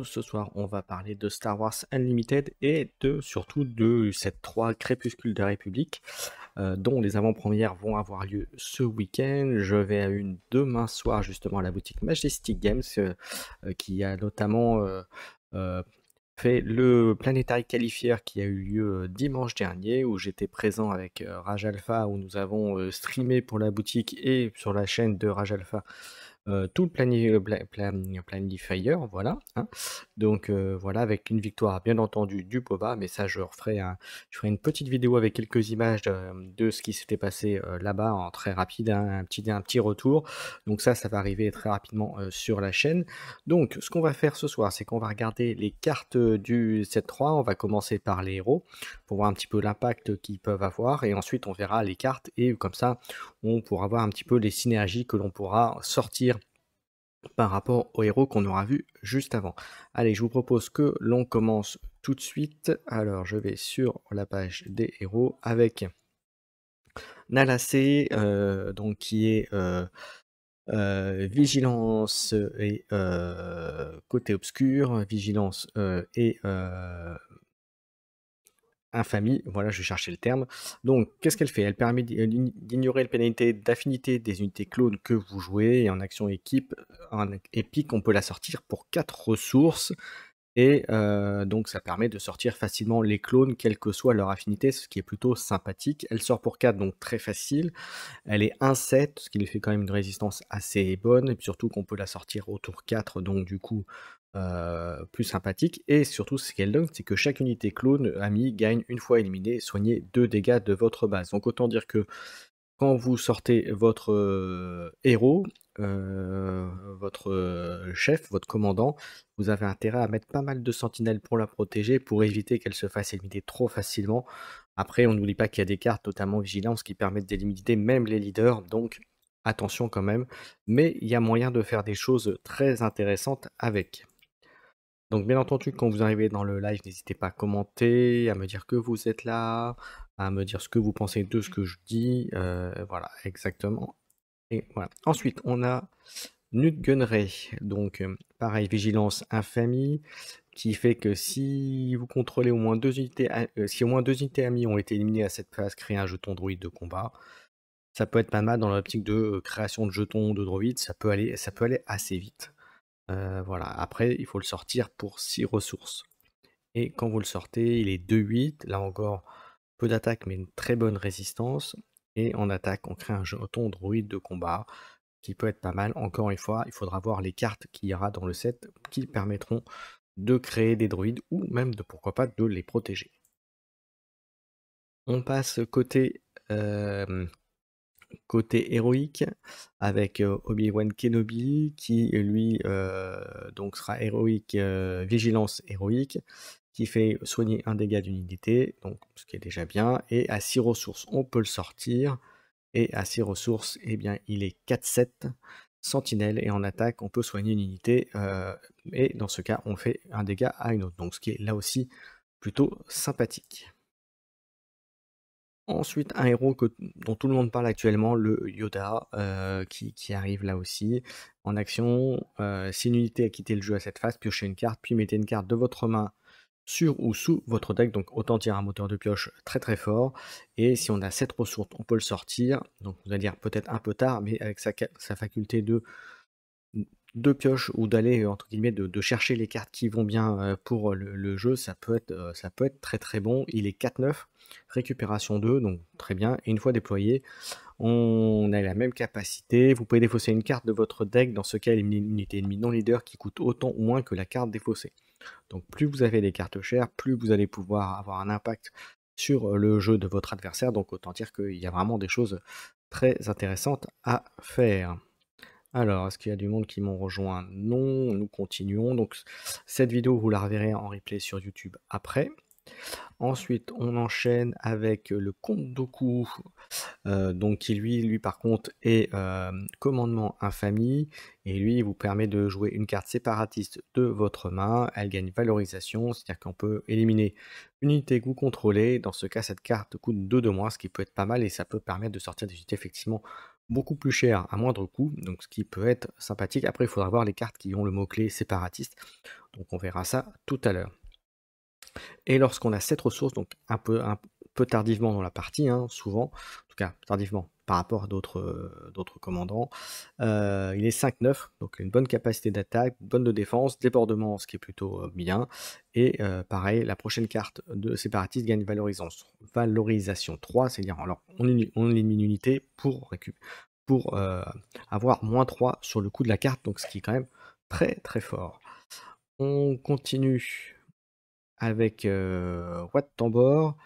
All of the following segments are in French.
Ce soir, on va parler de Star Wars Unlimited et surtout de cette 3 Crépuscule de République, dont les avant-premières vont avoir lieu ce week-end. Je vais à une demain soir justement à la boutique Majestic Games, qui a notamment euh, fait le Planetary Qualifier qui a eu lieu dimanche dernier, où j'étais présent avec Rage Alpha, où nous avons streamé pour la boutique et sur la chaîne de Rage Alpha tout le planifier, voilà, hein. Donc voilà, avec une victoire bien entendu du Boba, mais ça je ferai une petite vidéo avec quelques images de ce qui s'était passé là-bas en très rapide, hein, un petit retour. Donc ça va arriver très rapidement sur la chaîne. Donc ce qu'on va faire ce soir, c'est qu'on va regarder les cartes du set 3. On va commencer par les héros pour voir un petit peu l'impact qu'ils peuvent avoir, et ensuite on verra les cartes, et comme ça on pourra voir un petit peu les synergies que l'on pourra sortir par rapport aux héros qu'on aura vu juste avant. Allez, je vous propose que l'on commence tout de suite. Alors, je vais sur la page des héros avec Nalacé, donc qui est vigilance et côté obscur, vigilance et infamie, voilà, je cherchais le terme. Donc, qu'est-ce qu'elle fait? Elle permet d'ignorer la pénalité d'affinité des unités clones que vous jouez, et en action équipe, en épique, on peut la sortir pour 4 ressources, et donc ça permet de sortir facilement les clones, quelle que soit leur affinité, ce qui est plutôt sympathique. Elle sort pour 4, donc très facile. Elle est 1-7, ce qui lui fait quand même une résistance assez bonne, et puis surtout qu'on peut la sortir au tour 4, donc du coup plus sympathique. Et surtout ce qu'elle donne, c'est que chaque unité clone ami gagne une fois éliminé, soigner 2 dégâts de votre base. Donc autant dire que quand vous sortez votre héros, votre chef, votre commandant, vous avez intérêt à mettre pas mal de sentinelles pour la protéger, pour éviter qu'elle se fasse éliminer trop facilement. Après, on n'oublie pas qu'il y a des cartes, notamment Vigilance, qui permettent d'éliminer même les leaders, donc attention quand même. Mais il y a moyen de faire des choses très intéressantes avec. Donc bien entendu, quand vous arrivez dans le live, n'hésitez pas à commenter, à me dire que vous êtes là, à me dire ce que vous pensez de ce que je dis. Voilà, exactement. Et voilà. Ensuite, on a Nut Gunray. Donc pareil, vigilance infamie, qui fait que si vous contrôlez au moins 2 unités, si au moins 2 unités amies ont été éliminées à cette phase, créez un jeton droïde de combat. Ça peut être pas mal dans l'optique de création de jetons de droïdes, ça peut aller assez vite. Voilà, après, il faut le sortir pour 6 ressources. Et quand vous le sortez, il est 2-8. Là encore, peu d'attaque, mais une très bonne résistance. Et en attaque, on crée un jeton droïde de combat, qui peut être pas mal. Encore une fois, il faudra voir les cartes qu'il y aura dans le set qui permettront de créer des droïdes, ou même, pourquoi pas, de les protéger. On passe côté héroïque, avec Obi-Wan Kenobi, qui lui donc sera héroïque, vigilance héroïque, qui fait soigner un dégât d'une unité, donc ce qui est déjà bien, et à 6 ressources on peut le sortir, et à 6 ressources, eh bien il est 4-7, sentinelle, et en attaque on peut soigner une unité, et dans ce cas on fait un dégât à une autre, donc ce qui est là aussi plutôt sympathique. Ensuite, un héros dont tout le monde parle actuellement, le Yoda, qui arrive là aussi. En action, si une unité a quitté le jeu à cette phase, piochez une carte, puis mettez une carte de votre main sur ou sous votre deck, donc autant dire un moteur de pioche très très fort. Et si on a 7 ressources, on peut le sortir, donc on va dire peut-être un peu tard, mais avec sa faculté de pioche, ou d'aller entre guillemets de chercher les cartes qui vont bien pour le jeu, ça peut être très très bon. Il est 4-9, récupération 2, donc très bien, et une fois déployé, on a la même capacité. Vous pouvez défausser une carte de votre deck, dans ce cas éliminer une unité ennemie non leader qui coûte autant ou moins que la carte défaussée. Donc plus vous avez des cartes chères, plus vous allez pouvoir avoir un impact sur le jeu de votre adversaire, donc autant dire qu'il y a vraiment des choses très intéressantes à faire. Alors, est-ce qu'il y a du monde qui m'ont rejoint? Non, nous continuons. Donc, cette vidéo, vous la reverrez en replay sur YouTube après. Ensuite, on enchaîne avec le Comte Dooku, donc qui lui par contre est commandement infamie, et lui il vous permet de jouer une carte séparatiste de votre main. Elle gagne valorisation, c'est-à-dire qu'on peut éliminer une unité que vous contrôlez. Dans ce cas, cette carte coûte 2 de moins, ce qui peut être pas mal, et ça peut permettre de sortir des unités effectivement beaucoup plus chères à moindre coût, donc ce qui peut être sympathique. Après, il faudra voir les cartes qui ont le mot-clé séparatiste. Donc on verra ça tout à l'heure. Et lorsqu'on a cette ressource, donc un peu tardivement dans la partie, hein, souvent, en tout cas tardivement par rapport à d'autres commandants, il est 5-9, donc une bonne capacité d'attaque, bonne de défense, débordement, ce qui est plutôt bien. Et pareil, la prochaine carte de séparatiste gagne valorisation 3, c'est-à-dire alors on élimine une unité pour avoir -3 sur le coût de la carte, donc ce qui est quand même très très fort. On continue avec Wat Tambor,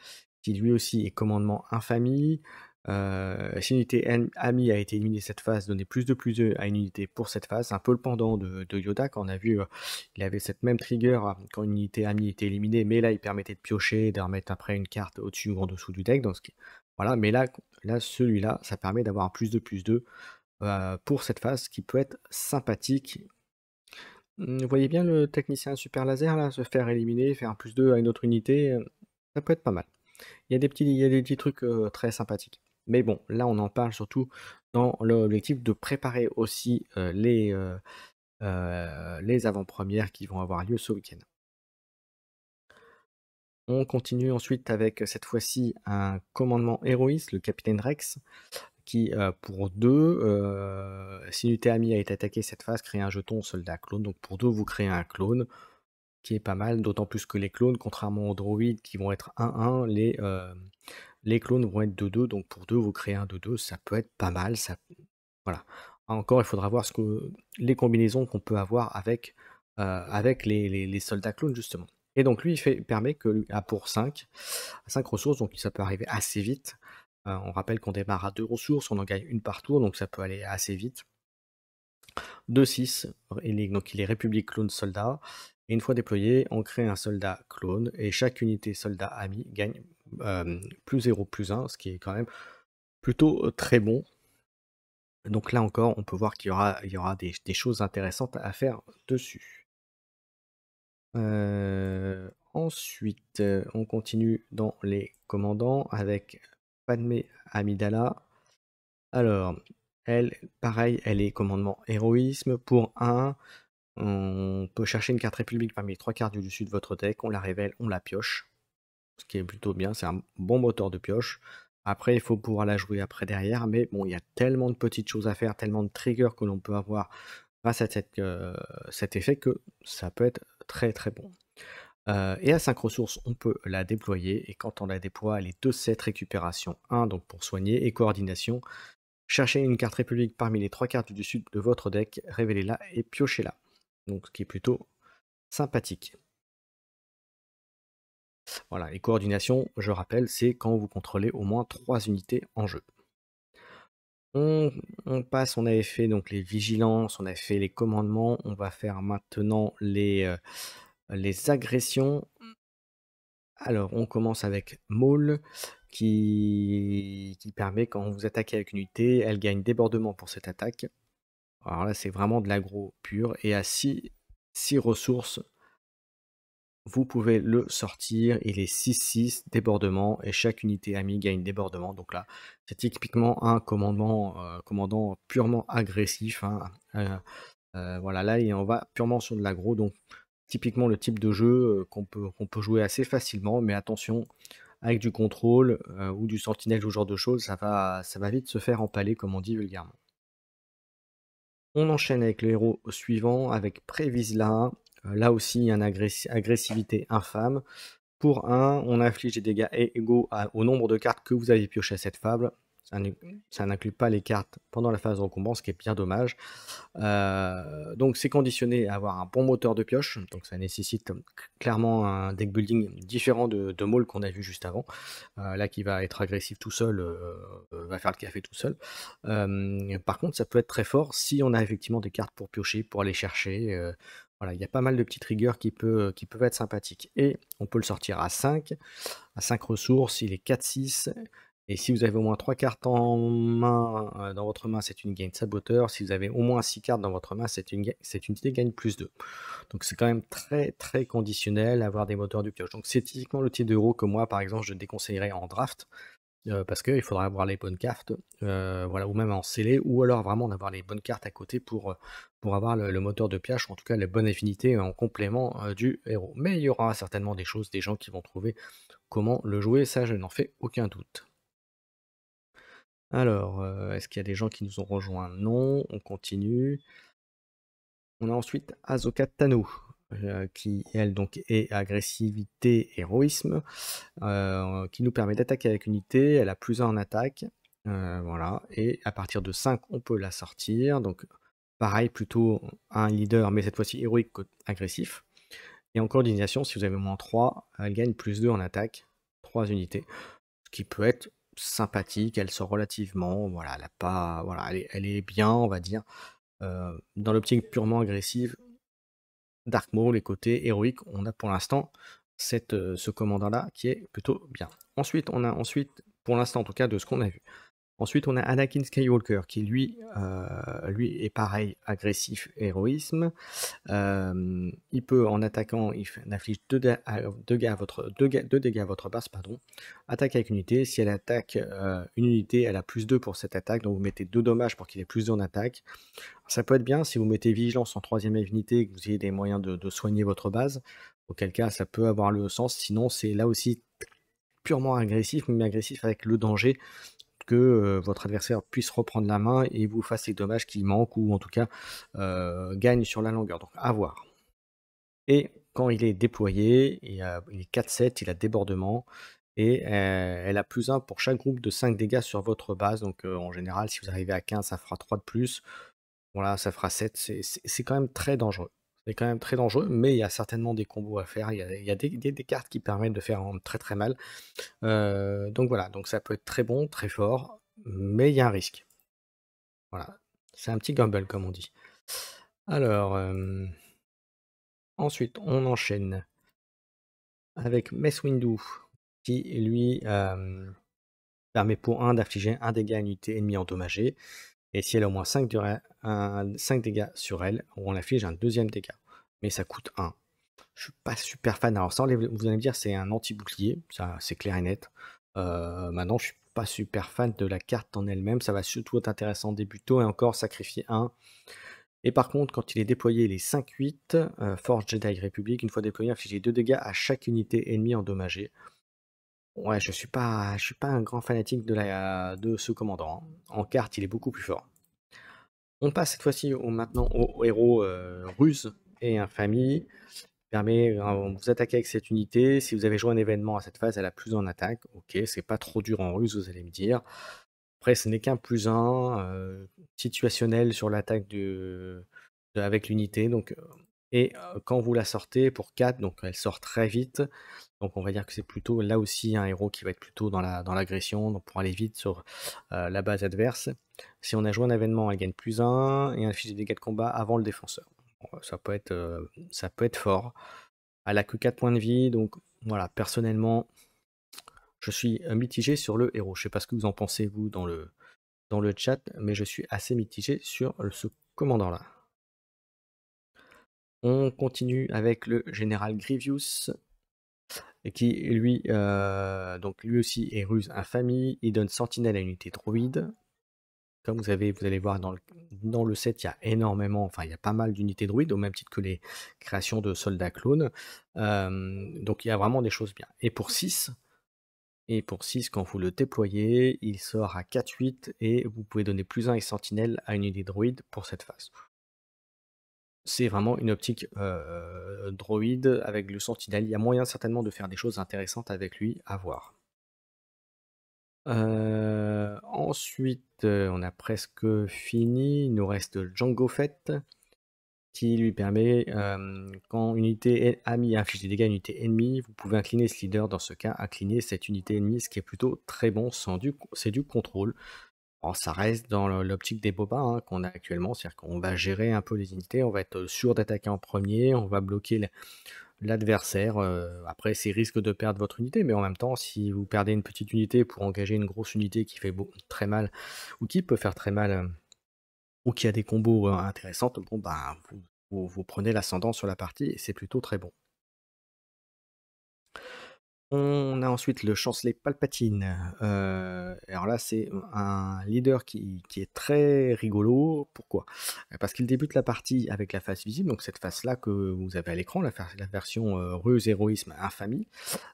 qui lui aussi est commandement infamie. Si une unité amie a été éliminée cette phase, donnez +2/+2 à une unité pour cette phase. C'est un peu le pendant de Yoda, quand on a vu, il avait cette même trigger quand une unité amie était éliminée, mais là il permettait de piocher et de remettre après une carte au-dessus ou en dessous du deck. Voilà, mais là celui-là, ça permet d'avoir un +2/+2 pour cette phase, qui peut être sympathique. Vous voyez bien le technicien super laser là, se faire éliminer, faire un +2 à une autre unité, ça peut être pas mal. Il y a des petits trucs, très sympathiques. Mais bon, là on en parle surtout dans l'objectif de préparer aussi, les avant-premières qui vont avoir lieu ce week-end. On continue ensuite avec, cette fois-ci, un commandement héroïste, le capitaine Rex, qui, pour 2, si une unité amie a été attaquée cette phase, crée un jeton soldat clone. Donc pour 2, vous créez un clone, qui est pas mal, d'autant plus que les clones, contrairement aux droïdes qui vont être 1-1, les clones vont être 2-2, donc pour 2, vous créez un 2-2, ça peut être pas mal, voilà. Encore, il faudra voir les combinaisons qu'on peut avoir avec les soldats clones, justement. Et donc lui, il permet que pour 5 ressources, donc ça peut arriver assez vite. On rappelle qu'on démarre à 2 ressources, on en gagne une par tour, donc ça peut aller assez vite. 2-6, donc il est République clone soldat. Et une fois déployé, on crée un soldat clone et chaque unité soldat ami gagne +0/+1, ce qui est quand même plutôt très bon. Donc là encore, on peut voir qu'il y aura des choses intéressantes à faire dessus. Ensuite, on continue dans les commandants avec Padmé Amidala. Alors, elle, pareil, elle est commandement héroïsme. Pour 1, on peut chercher une carte république parmi les 3 cartes du dessus de votre deck, on la révèle, on la pioche. Ce qui est plutôt bien, c'est un bon moteur de pioche. Après, il faut pouvoir la jouer après derrière, mais bon, il y a tellement de petites choses à faire, tellement de triggers que l'on peut avoir grâce à cet effet que ça peut être très très bon. Et à 5 ressources, on peut la déployer, et quand on la déploie, elle est 2-7 récupération 1, donc pour soigner, et coordination. Cherchez une carte république parmi les 3 cartes du dessus de votre deck, révélez-la et piochez-la. Donc ce qui est plutôt sympathique. Voilà, et coordination, je rappelle, c'est quand vous contrôlez au moins 3 unités en jeu. On passe, on avait fait donc les vigilances, on a fait les commandements, on va faire maintenant les agressions. Alors, on commence avec Maul, qui permet, quand vous attaquez avec une unité, elle gagne débordement pour cette attaque. Alors là, c'est vraiment de l'aggro pur, et à 6 ressources, vous pouvez le sortir, il est 6-6, débordement, et chaque unité amie gagne débordement. Donc là, c'est typiquement un commandant purement agressif, hein. Voilà, là, on va purement sur de l'aggro, donc typiquement le type de jeu qu'on peut jouer assez facilement, mais attention, avec du contrôle ou du sentinelle ou ce genre de choses, ça va vite se faire empaler, comme on dit vulgairement. On enchaîne avec le héros suivant, avec Prévisla. Là aussi, une agressivité infâme. Pour 1, on inflige des dégâts égaux au nombre de cartes que vous avez pioché à cette fable. Ça n'inclut pas les cartes pendant la phase de recompense, ce qui est bien dommage. Donc c'est conditionné à avoir un bon moteur de pioche, donc ça nécessite clairement un deck building différent de Maul qu'on a vu juste avant. Là qui va être agressif tout seul, va faire le café tout seul. Par contre, ça peut être très fort si on a effectivement des cartes pour piocher, pour aller chercher. Voilà, il y a pas mal de petits triggers qui peuvent être sympathiques. Et on peut le sortir à 5 ressources, il est 4-6. Et si vous avez au moins 3 cartes en main, dans votre main, c'est une gain saboteur. Si vous avez au moins 6 cartes dans votre main, cette unité gagne +2. Donc c'est quand même très très conditionnel, avoir des moteurs de pioche. Donc c'est typiquement le type d'euro que moi, par exemple, je déconseillerais en draft, parce qu'il faudra avoir les bonnes cartes, voilà, ou même en scellé, ou alors vraiment d'avoir les bonnes cartes à côté pour avoir le moteur de pioche, ou en tout cas la bonne affinité en complément du héros. Mais il y aura certainement des choses, des gens qui vont trouver comment le jouer, ça je n'en fais aucun doute. Alors, est-ce qu'il y a des gens qui nous ont rejoints? Non, on continue. On a ensuite Ahsoka Tano, qui elle donc est agressivité, héroïsme, qui nous permet d'attaquer avec unité, elle a +1 en attaque, voilà, et à partir de 5 on peut la sortir, donc pareil plutôt un leader mais cette fois-ci héroïque qu'agressif. Et en coordination, si vous avez -3, elle gagne +2 en attaque, 3 unités, ce qui peut être sympathique, elle sort relativement, voilà, elle a pas voilà, elle est bien on va dire. Dans l'optique purement agressive, Dark Maul, les côtés héroïques, on a pour l'instant ce commandant-là qui est plutôt bien. Ensuite, on a pour l'instant en tout cas de ce qu'on a vu. Ensuite, on a Anakin Skywalker qui lui est pareil, agressif, héroïsme. Il peut en attaquant, il inflige 2 dégâts à votre base, pardon. Attaque avec unité. Si elle attaque une unité, elle a +2 pour cette attaque, donc vous mettez 2 dommages pour qu'il ait +2 en attaque. Ça peut être bien si vous mettez vigilance en 3e unité et que vous ayez des moyens de soigner votre base, auquel cas ça peut avoir le sens. Sinon, c'est là aussi purement agressif, mais agressif avec le danger que votre adversaire puisse reprendre la main et vous fasse les dommages qui manquent, ou en tout cas gagne sur la longueur. Donc à voir. Et quand il est déployé, il est 4-7, il a débordement, et elle a +1 pour chaque groupe de 5 dégâts sur votre base. Donc en général, si vous arrivez à 15, ça fera 3 de plus. Voilà, ça fera 7. C'est quand même très dangereux. C'est quand même très dangereux, mais il y a certainement des combos à faire. Il y a des cartes qui permettent de faire très très mal. Donc voilà, donc ça peut être très bon, très fort, mais il y a un risque. Voilà, c'est un petit gamble comme on dit. Alors, ensuite on enchaîne avec Mace Windu qui lui, permet pour 1 d'infliger 1 dégât à une unité ennemie endommagée, et si elle a au moins 5 dégâts sur elle, on inflige un 2e dégât, mais ça coûte 1. Je suis pas super fan. Alors ça, vous allez me dire, c'est un anti-bouclier, ça c'est clair et net. Maintenant, je suis pas super fan de la carte en elle-même, ça va surtout être intéressant débutant et encore sacrifier 1. Et par contre, quand il est déployé, il est 5-8, Force Jedi République, une fois déployé, infliger 2 dégâts à chaque unité ennemie endommagée. Ouais, je suis pas un grand fanatique de ce commandant, hein. En carte, il est beaucoup plus fort. On passe cette fois-ci maintenant au héros ruse et infamie. Permet, vous attaquez avec cette unité. Si vous avez joué un événement à cette phase, elle a +1 en attaque. Ok, c'est pas trop dur en ruse, vous allez me dire. Après, ce n'est qu'un +1 situationnel sur l'attaque avec l'unité. Donc, quand vous la sortez pour 4, donc elle sort très vite. Donc on va dire que c'est plutôt là aussi un héros qui va être plutôt dans l'agression, donc pour aller vite sur la base adverse. Si on a joué un événement, elle gagne +1 et inflige des dégâts de combat avant le défenseur. Bon, ça peut être fort. Elle a que 4 points de vie, donc voilà, personnellement, je suis mitigé sur le héros. Je sais pas ce que vous en pensez, vous, dans le chat, mais je suis assez mitigé sur ce commandant-là. On continue avec le général Grievous, et qui, lui, donc lui aussi est ruse infamie. Il donne sentinelle à une unité droïde. Comme vous allez voir dans le set, il y a énormément, enfin il y a pas mal d'unités droïdes, au même titre que les créations de soldats clones. Donc il y a vraiment des choses bien. Et pour 6, quand vous le déployez, il sort à 4-8 et vous pouvez donner +1 et sentinelle à une unité droïde pour cette phase. C'est vraiment une optique droïde avec le sentinelle. Il y a moyen certainement de faire des choses intéressantes avec lui, à voir. Ensuite, on a presque fini. Il nous reste Jango Fett, qui lui permet, quand une unité amie inflige des dégâts à une unité ennemie, vous pouvez incliner ce leader, dans ce cas, incliner cette unité ennemie, ce qui est plutôt très bon, c'est du contrôle. Alors ça reste dans l'optique des boba hein, qu'on a actuellement, c'est-à-dire qu'on va gérer un peu les unités, on va être sûr d'attaquer en premier, on va bloquer l'adversaire. Après, c'est risque de perdre votre unité, mais en même temps, si vous perdez une petite unité pour engager une grosse unité qui fait très mal, ou qui peut faire très mal, ou qui a des combos intéressants, bon, bah, vous prenez l'ascendant sur la partie et c'est plutôt très bon. On a ensuite le chancelier Palpatine. Alors là, c'est un leader qui est très rigolo. Pourquoi? Parce qu'il débute la partie avec la face visible, donc cette face-là que vous avez à l'écran, la version, ruse, héroïsme, infamie,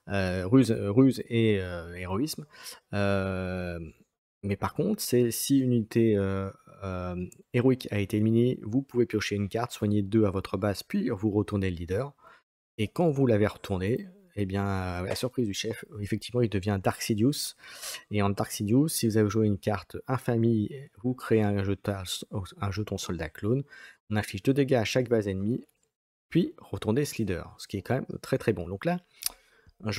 ruse et héroïsme. Mais par contre, c'est si une unité, héroïque a été éliminée, vous pouvez piocher une carte, soigner 2 à votre base, puis vous retournez le leader. Et quand vous l'avez retourné, eh bien, à la surprise du chef, effectivement, il devient Dark Sidious. Et en Dark Sidious, si vous avez joué une carte Infamie, vous créez un jeton soldat clone. On inflige 2 dégâts à chaque base ennemie, puis retournez ce leader, ce qui est quand même très très bon. Donc là, il me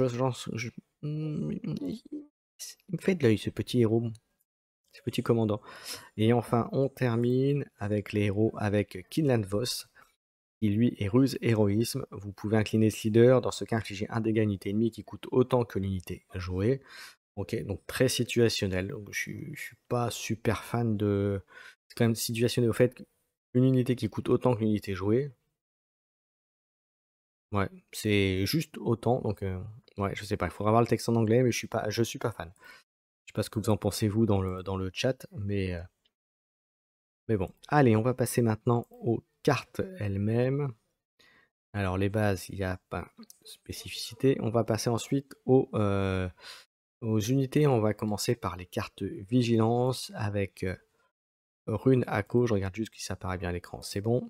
fait de l'œil, ce petit héros, ce petit commandant. Et enfin, on termine avec les héros avec Kinland Voss, qui lui est ruse héroïsme. Vous pouvez incliner ce leader, dans ce cas infliger un dégât à une unité ennemie qui coûte autant que l'unité jouée. Ok, donc très situationnel. Donc, je suis pas super fan de... C'est quand même situationnel au fait qu'une unité qui coûte autant que l'unité jouée. Ouais, c'est juste autant. Donc ouais, je sais pas, il faudra voir le texte en anglais, mais je suis pas fan. Je sais pas ce que vous en pensez vous dans le chat, mais bon. Allez, on va passer maintenant aux cartes elles-mêmes. Alors les bases, il n'y a pas de spécificité. On va passer ensuite aux unités. On va commencer par les cartes vigilance avec Rune Akko. Je regarde juste si ça apparaît bien à l'écran. C'est bon.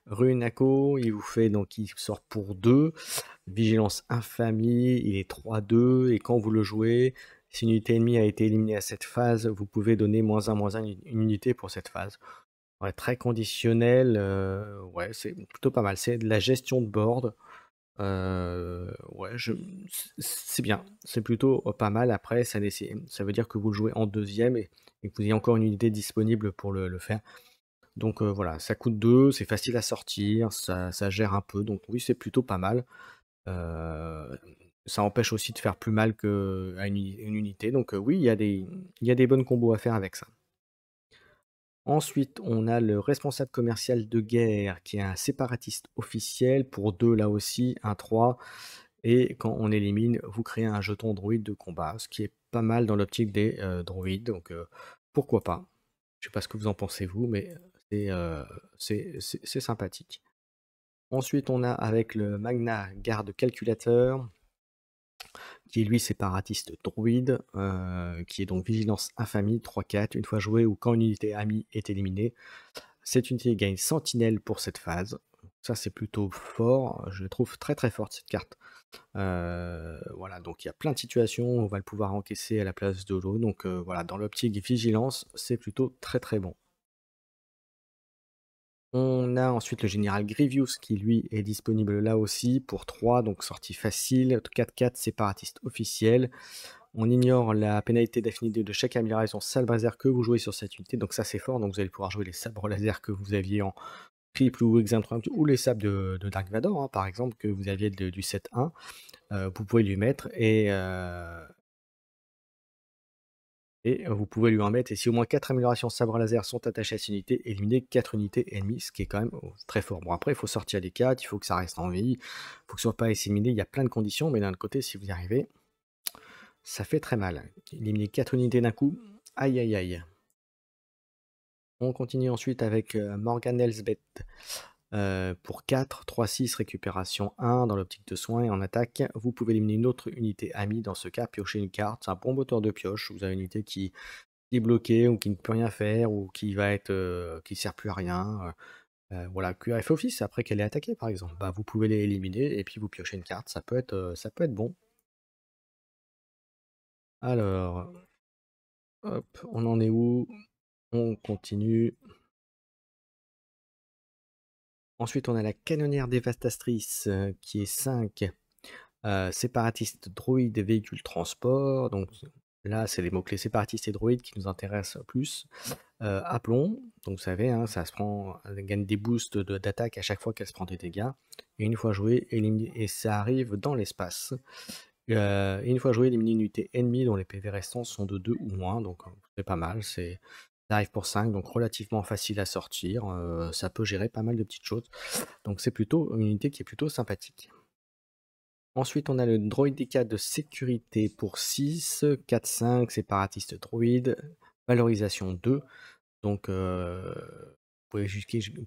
Rune Akko, il vous fait donc il sort pour 2. Vigilance infamie, il est 3-2. Et quand vous le jouez, si une unité ennemie a été éliminée à cette phase, vous pouvez donner -1/-1 une unité pour cette phase. Ouais, très conditionnel, ouais, c'est plutôt pas mal. C'est de la gestion de board. Ouais, c'est bien, c'est plutôt pas mal. Après, ça veut dire que vous le jouez en deuxième et que vous ayez encore une unité disponible pour le faire. Donc voilà, ça coûte 2, c'est facile à sortir, ça gère un peu. Donc oui, c'est plutôt pas mal. Euh, Ça empêche aussi de faire plus mal qu'à une unité. Donc oui, il y a des bonnes combos à faire avec ça. Ensuite, on a le responsable commercial de guerre qui est un séparatiste officiel pour 2 là aussi, un 3. Et quand on élimine, vous créez un jeton droïde de combat, ce qui est pas mal dans l'optique des droïdes. Donc pourquoi pas. Je sais pas ce que vous en pensez vous, mais c'est c'est sympathique. Ensuite, on a avec le Magna Garde Calculateur, qui est lui séparatiste druide, qui est donc vigilance infamie 3-4, une fois joué ou quand une unité amie est éliminée. Cette unité gagne sentinelle pour cette phase. Ça c'est plutôt fort, je la trouve très très forte cette carte. Voilà, donc il y a plein de situations où on va le pouvoir encaisser à la place de l'eau. Donc voilà, dans l'optique vigilance, c'est plutôt très très bon. On a ensuite le général Grievous qui lui est disponible là aussi pour 3, donc sortie facile, 4-4 séparatiste officiel. On ignore la pénalité d'affinité de chaque amélioration sabre laser que vous jouez sur cette unité, donc ça c'est fort, donc vous allez pouvoir jouer les sabres laser que vous aviez en triple ou exempt ou les sabres de Dark Vador, hein, par exemple, que vous aviez du set 1, vous pouvez lui mettre et vous pouvez lui en mettre, et si au moins 4 améliorations sabre laser sont attachées à cette unité, éliminez 4 unités ennemies, ce qui est quand même très fort. Bon, après, il faut sortir les 4, il faut que ça reste en vie, il faut que ce soit pas éliminé, il y a plein de conditions, mais d'un autre côté, si vous y arrivez, ça fait très mal. Éliminer 4 unités d'un coup, aïe aïe aïe. On continue ensuite avec Morgan Elsbeth pour 4, 3-6, récupération 1 dans l'optique de soin et en attaque. Vous pouvez éliminer une autre unité amie, dans ce cas, piocher une carte. C'est un bon moteur de pioche. Vous avez une unité qui est bloqué ou qui ne peut rien faire ou qui va être qui sert plus à rien. Voilà, QRF Office après qu'elle est attaquée par exemple. Bah, vous pouvez les éliminer et puis vous piochez une carte, ça peut être bon. Alors, hop, on en est où? On continue. Ensuite, on a la canonnière dévastatrice qui est 5 séparatiste, droïde et véhicule transport. Donc là, c'est les mots-clés séparatiste et droïde qui nous intéressent plus. Aplomb, donc vous savez, hein, elle gagne des boosts d'attaque à chaque fois qu'elle se prend des dégâts. Et une fois joué, et ça arrive dans l'espace. Et une fois joué, éliminer une unité ennemie dont les PV restants sont de 2 ou moins. Donc c'est pas mal. Ça arrive pour 5, donc relativement facile à sortir. Ça peut gérer pas mal de petites choses. Donc c'est plutôt une unité qui est plutôt sympathique. Ensuite, on a le droïdeka de sécurité pour 6, 4-5, séparatiste droïde, valorisation 2. Donc, vous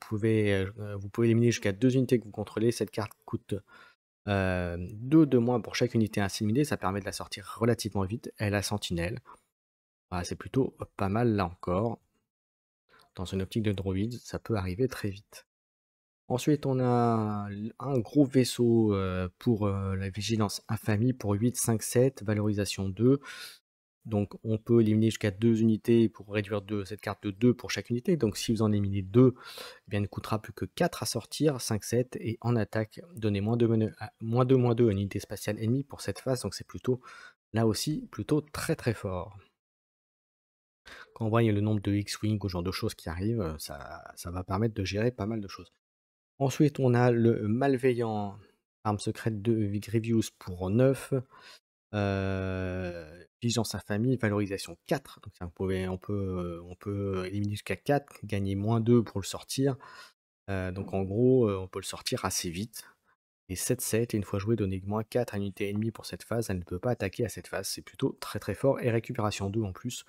pouvez éliminer jusqu'à 2 unités que vous contrôlez. Cette carte coûte 2 de moins pour chaque unité ainsi éliminée. Ça permet de la sortir relativement vite. Elle a sentinelle. Voilà, c'est plutôt pas mal là encore. Dans une optique de droïde, ça peut arriver très vite. Ensuite, on a un gros vaisseau pour la vigilance infamie pour 8, 5, 7, valorisation 2. Donc on peut éliminer jusqu'à 2 unités pour réduire cette carte de 2 pour chaque unité. Donc si vous en éliminez 2, eh bien, il ne coûtera plus que 4 à sortir, 5, 7. Et en attaque, donnez -2, -2 à une unité spatiale ennemie pour cette phase. Donc c'est plutôt, là aussi, plutôt très très fort. Quand on voit le nombre de X-Wing ou ce genre de choses qui arrivent, ça va permettre de gérer pas mal de choses. Ensuite, on a le malveillant, arme secrète de Grievous pour 9. Vigilance infamie, valorisation 4. Donc on peut éliminer jusqu'à 4, gagner -2 pour le sortir. Donc en gros, on peut le sortir assez vite. Et 7-7, et une fois joué, donner -4 à une unité ennemie pour cette phase. Elle ne peut pas attaquer à cette phase. C'est plutôt très très fort. Et récupération 2 en plus.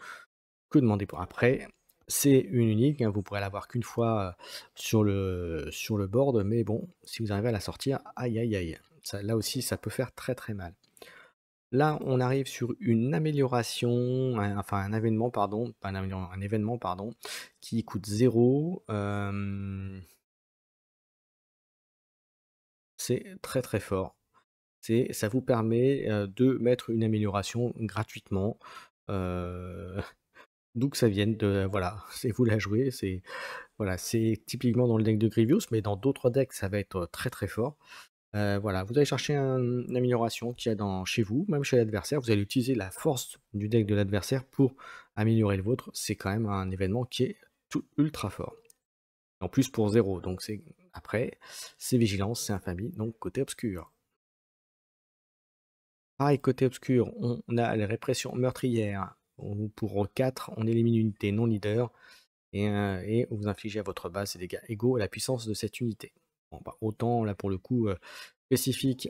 Que demander pour après? C'est une unique, hein, vous pourrez l'avoir qu'une fois sur le board, mais bon, si vous arrivez à la sortir, aïe aïe aïe. Ça, là aussi, ça peut faire très très mal. Là, on arrive sur une amélioration, enfin un événement, pardon, pas un événement, pardon, qui coûte 0. C'est très très fort. Ça vous permet de mettre une amélioration gratuitement. euh, D'où que ça vienne, voilà, c'est vous la jouez, voilà, c'est typiquement dans le deck de Grievous, mais dans d'autres decks, ça va être très très fort. Voilà, vous allez chercher une amélioration qu'il y a chez vous, même chez l'adversaire. Vous allez utiliser la force du deck de l'adversaire pour améliorer le vôtre. C'est quand même un événement qui est ultra fort. En plus pour 0, donc après, c'est vigilance, c'est infamie, donc côté obscur. Pareil, côté obscur, on a les répressions meurtrières. Pour 4, on élimine une unité non leader et vous infligez à votre base des dégâts égaux à la puissance de cette unité. Bon, bah, autant là pour le coup spécifique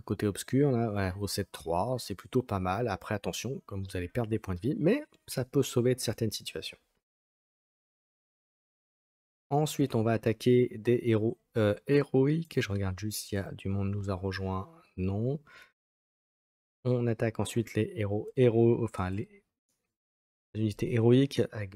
côté obscur, là, ouais, au 7-3, c'est plutôt pas mal. Après, attention, comme vous allez perdre des points de vie, mais ça peut sauver de certaines situations. Ensuite, on va attaquer des héros héroïques. Je regarde juste s'il y a du monde nous a rejoint. Non. On attaque ensuite les enfin les unités héroïques avec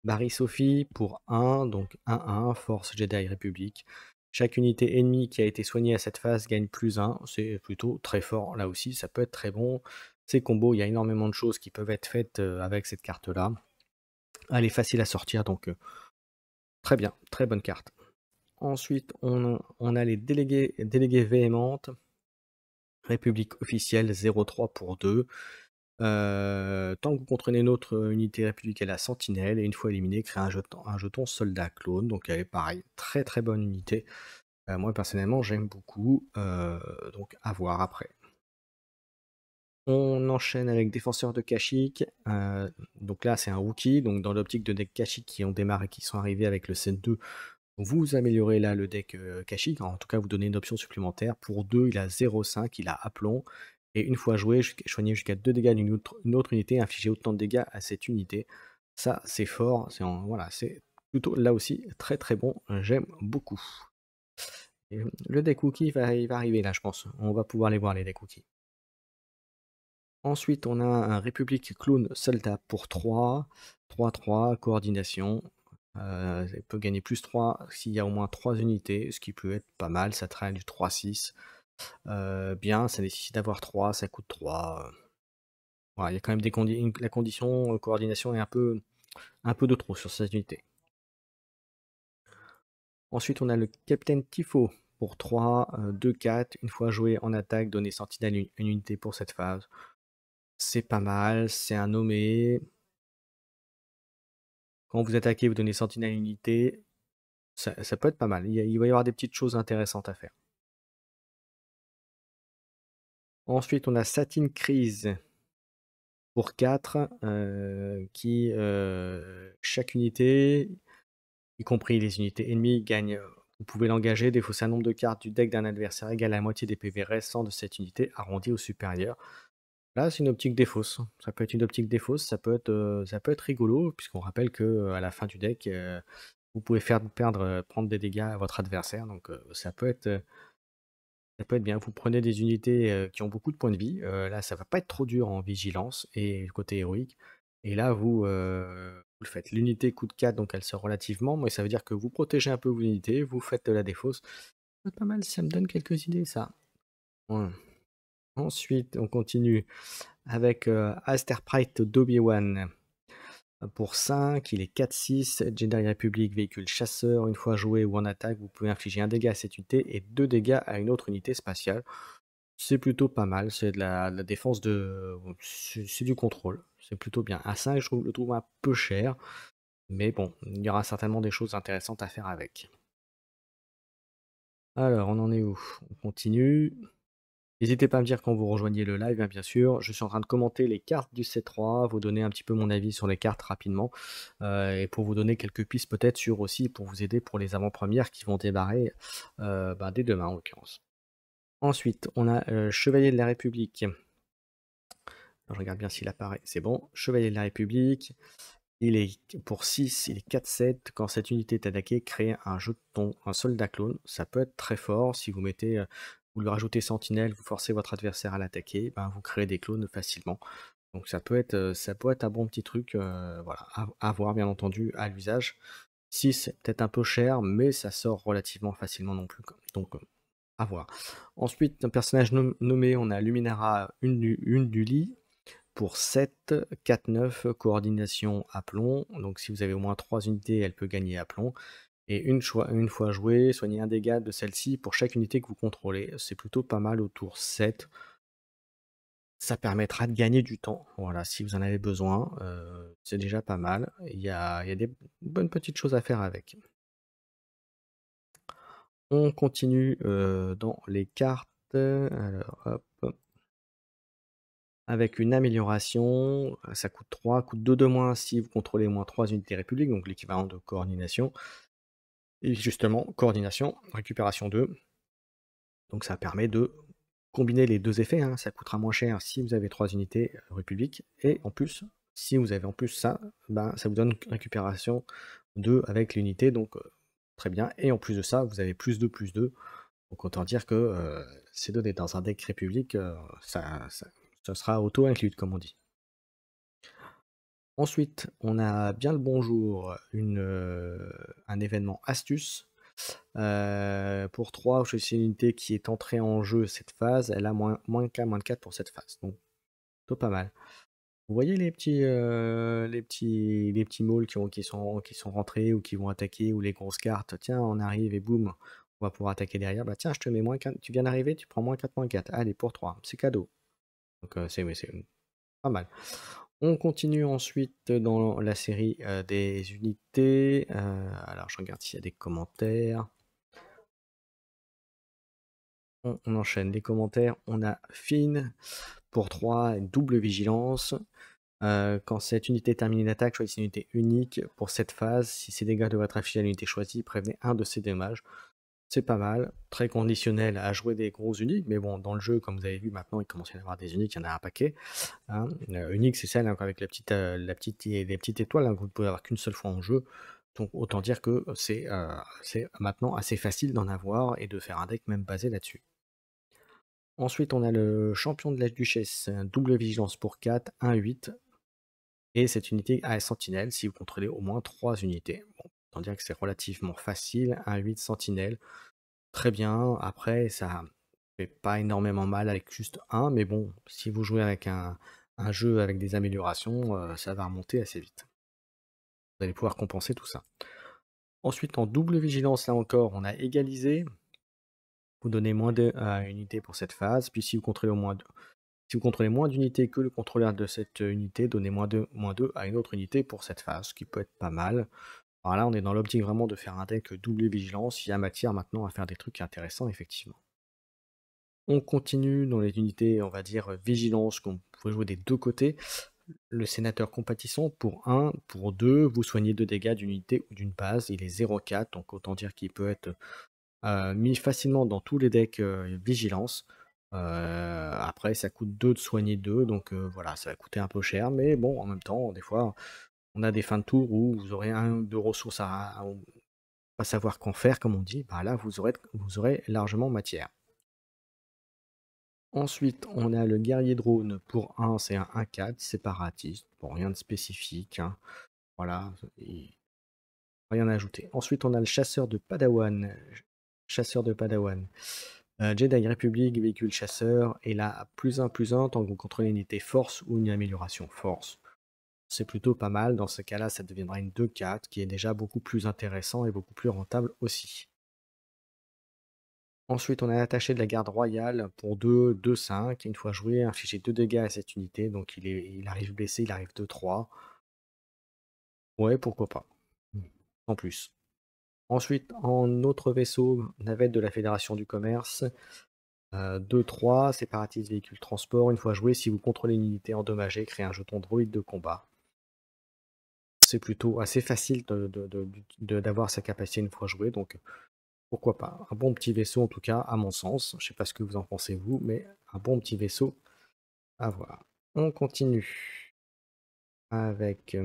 Barry Sophie pour 1, donc 1-1, Force Jedi République. Chaque unité ennemie qui a été soignée à cette phase gagne +1, c'est plutôt très fort là aussi, ça peut être très bon. Ces combos, il y a énormément de choses qui peuvent être faites avec cette carte-là. Elle est facile à sortir, donc très bien, très bonne carte. Ensuite, on a les délégués véhémentes, République officielle 0-3 pour 2. Tant que vous contrôlez une autre unité républicaine, la sentinelle, et une fois éliminé, créez un jeton soldat clone. Donc elle est pareil, très très bonne unité. Moi personnellement j'aime beaucoup, donc à voir après. On enchaîne avec défenseur de Kashyyyk. Donc là c'est un rookie, donc dans l'optique de deck Kashyyyk qui ont démarré, qui sont arrivés avec le set 2, vous améliorez là le deck Kashyyyk, en tout cas vous donnez une option supplémentaire. Pour 2, il a 0,5, il a aplomb. Et une fois joué, soigner jusqu'à 2 dégâts d'une autre unité, infliger autant de dégâts à cette unité. Ça, c'est fort. Voilà, c'est plutôt là aussi très très bon. J'aime beaucoup. Et le deck Wookie il va arriver là, je pense. On va pouvoir les voir, les decks Wookie. Ensuite, on a un République Clone Soldat pour 3. 3-3, coordination. Il peut gagner +3 s'il y a au moins 3 unités, ce qui peut être pas mal. Ça traîne du 3-6. Bien, ça nécessite d'avoir 3, ça coûte 3. Voilà, il y a quand même la condition coordination est un peu de trop sur cette unité. Ensuite, on a le Capitaine Tifo pour 3, 2-4. Une fois joué en attaque, donner sentinelle une unité pour cette phase. C'est pas mal, c'est un nommé. Quand vous attaquez, vous donnez sentinelle une unité. Ça peut être pas mal. Il va y avoir des petites choses intéressantes à faire. Ensuite, on a Satin Crise pour 4, qui chaque unité, y compris les unités ennemies, gagne Vous pouvez l'engager, défausser un nombre de cartes du deck d'un adversaire égal à la moitié des PV restants de cette unité, arrondi au supérieur. Là, c'est une optique défausse. Ça peut être une optique défausse, ça peut être rigolo, puisqu'on rappelle que à la fin du deck, vous pouvez faire perdre, prendre des dégâts à votre adversaire, donc ça peut être bien. Vous prenez des unités, qui ont beaucoup de points de vie, là, ça va pas être trop dur en vigilance et côté héroïque et là, vous le faites. L'unité coûte 4, donc elle sort relativement, mais ça veut dire que vous protégez un peu vos unités, vous faites de la défausse. C'est pas mal, ça me donne quelques idées ça. Ouais. Ensuite, on continue avec, Asterprite d'Obi-Wan. Pour 5, il est 4-6, Jedi Republic, véhicule chasseur. Une fois joué ou en attaque, vous pouvez infliger un dégât à cette unité et 2 dégâts à une autre unité spatiale. C'est plutôt pas mal, c'est de la défense de c'est du contrôle, c'est plutôt bien. À 5, le trouve un peu cher, mais bon, il y aura certainement des choses intéressantes à faire avec. Alors, on en est où? On continue. N'hésitez pas à me dire quand vous rejoignez le live, hein, bien sûr. Je suis en train de commenter les cartes du C3, vous donner un petit peu mon avis sur les cartes rapidement, et pour vous donner quelques pistes peut-être sur aussi pour vous aider pour les avant-premières qui vont démarrer, dès demain en l'occurrence. Ensuite, on a, Chevalier de la République. Je regarde bien s'il apparaît, c'est bon. Chevalier de la République, il est pour 6, il est 4-7. Quand cette unité est attaquée, créez un jeton, un soldat clone. Ça peut être très fort si vous mettez, vous lui rajoutez sentinelle, vous forcez votre adversaire à l'attaquer, ben, vous créez des clones facilement. Donc ça peut être un bon petit truc, voilà, à voir bien entendu à l'usage. 6, c'est peut-être un peu cher, mais ça sort relativement facilement non plus, donc à voir. Ensuite, un personnage nommé, on a Luminara, une du lit, pour 7, 4-9, coordination aplomb. Donc si vous avez au moins 3 unités, elle peut gagner aplomb. Et une fois jouée, soignez un dégât de celle-ci pour chaque unité que vous contrôlez. C'est plutôt pas mal au tour 7. Ça permettra de gagner du temps. Voilà, si vous en avez besoin, c'est déjà pas mal. Il y a des bonnes petites choses à faire avec. On continue dans les cartes. Alors, hop. Avec une amélioration, ça coûte 3, coûte 2 de moins si vous contrôlez au moins 3 unités républiques, donc l'équivalent de coordination. Et justement, coordination, récupération 2. Donc ça permet de combiner les deux effets, hein. Ça coûtera moins cher si vous avez 3 unités républiques. Et en plus, si vous avez en plus ça, ben, ça vous donne récupération 2 avec l'unité, donc très bien. Et en plus de ça, vous avez plus 2, plus 2. Donc autant dire que c'est donné dans un deck république, ça sera auto-inclus, comme on dit. Ensuite, on a bien le bonjour, un événement astuce. Pour 3, je suis une unité qui est entrée en jeu cette phase, elle a moins qu'un, moins de 4 pour cette phase, donc plutôt pas mal. Vous voyez les petits mauls qui sont rentrés ou qui vont attaquer ou les grosses cartes, tiens, on arrive et boum, on va pouvoir attaquer derrière. Bah tiens, je te mets moins 4, tu viens d'arriver, tu prends moins 4, moins 4. Allez, pour 3, c'est cadeau. Donc c'est pas mal. On continue ensuite dans la série des unités. Alors je regarde s'il y a des commentaires. On enchaîne les commentaires. On a Finn pour 3, double vigilance. Quand cette unité termine une attaque, choisissez une unité unique pour cette phase. Si ces dégâts doivent être affichés à l'unité choisie, prévenez un de ces dommages. C'est pas mal, très conditionnel à jouer des gros uniques, mais bon, dans le jeu, comme vous avez vu maintenant, il commence à y en avoir des uniques, il y en a un paquet. Hein. Unique, c'est celle hein, avec les petites étoiles hein, que vous ne pouvez avoir qu'une seule fois en jeu. Donc autant dire que c'est maintenant assez facile d'en avoir et de faire un deck même basé là-dessus. Ensuite, on a le champion de la duchesse, double vigilance pour 4, 1-8. Et cette unité a sentinelle si vous contrôlez au moins 3 unités. Bon, autant dire que c'est relativement facile, 1-8 sentinelle. Très bien, après ça fait pas énormément mal avec juste un, mais bon, si vous jouez avec un jeu avec des améliorations, ça va remonter assez vite. Vous allez pouvoir compenser tout ça. Ensuite, en double vigilance, là encore, on a égalisé. Vous donnez moins 2 à une unité pour cette phase, puis si vous contrôlez si vous contrôlez moins d'unités que le contrôleur de cette unité, donnez moins 2 à une autre unité pour cette phase, ce qui peut être pas mal. Alors là, on est dans l'optique vraiment de faire un deck double vigilance. Il y a matière maintenant à faire des trucs intéressants, effectivement. On continue dans les unités, on va dire, vigilance, qu'on peut jouer des deux côtés. Le sénateur compatissant, pour 1, pour 2, vous soignez 2 dégâts d'une unité ou d'une base. Il est 0,4, donc autant dire qu'il peut être mis facilement dans tous les decks, vigilance. Après ça coûte 2 de soigner 2, donc voilà, ça va coûter un peu cher, mais bon, en même temps, des fois, on a des fins de tour où vous aurez 1 ou 2 ressources à pas savoir qu'en faire, comme on dit, bah là, vous aurez largement matière. Ensuite, on a le guerrier drone pour un, c'est un 1/4 séparatiste. Bon, rien de spécifique, hein. Voilà, et rien à ajouter. Ensuite, on a le chasseur de Padawan. Chasseur de Padawan. Jedi République, véhicule chasseur. Et là, +1/+1, tant que vous contrôlez une unité force ou une amélioration force. C'est plutôt pas mal. Dans ce cas-là, ça deviendra une 2/4, qui est déjà beaucoup plus intéressant et beaucoup plus rentable aussi. Ensuite, on a l'attaché de la garde royale pour 2, 2/5. Une fois joué, infligez 2 dégâts à cette unité. Donc il arrive blessé, il arrive 2/3. Ouais, pourquoi pas. Mm. En plus. Ensuite, en autre vaisseau, navette de la Fédération du Commerce. 2/3, séparatiste véhicule transport. Une fois joué, si vous contrôlez une unité endommagée, créez un jeton droïde de combat. C'est plutôt assez facile d'avoir sa capacité une fois joué, donc pourquoi pas. Un bon petit vaisseau en tout cas, à mon sens. Je sais pas ce que vous en pensez vous, mais un bon petit vaisseau à voir. On continue avec